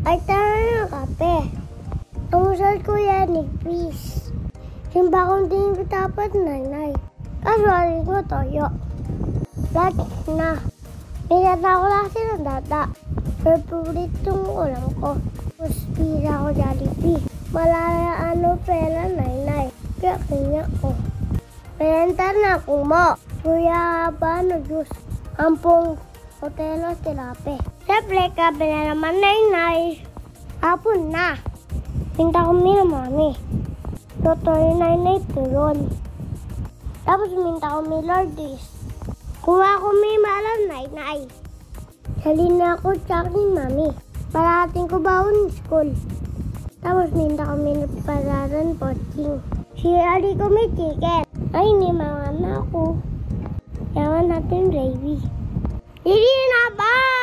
Ay, tara ng kape. Tumusal ko yan ni Chris. Simba kong din ko dapat, nanay. Kaso alin ko toyo. Lunch na. Pinata ko lang ng data. Favorite ulam ko. Puspira ko Jollibee. Malala pera, nanay. Kaya kanya ko. Pentar na kumo. Kuya ba no juice? Ampong hotelo tirape. Siyempre kape na naman, nanay. Hapon na. Pinta ko na mami. Totoo nanay turon. Tapos minta ko may Lourdes. Kuha ko may malam, nanay. Salina ako tsakin, mami. Parating ko bawon school. Tapos minta ko may napararan poching. Si Ali ko may chicken. Ay, ni mga anak ko. Yaman natin gravy. Hindi na ba?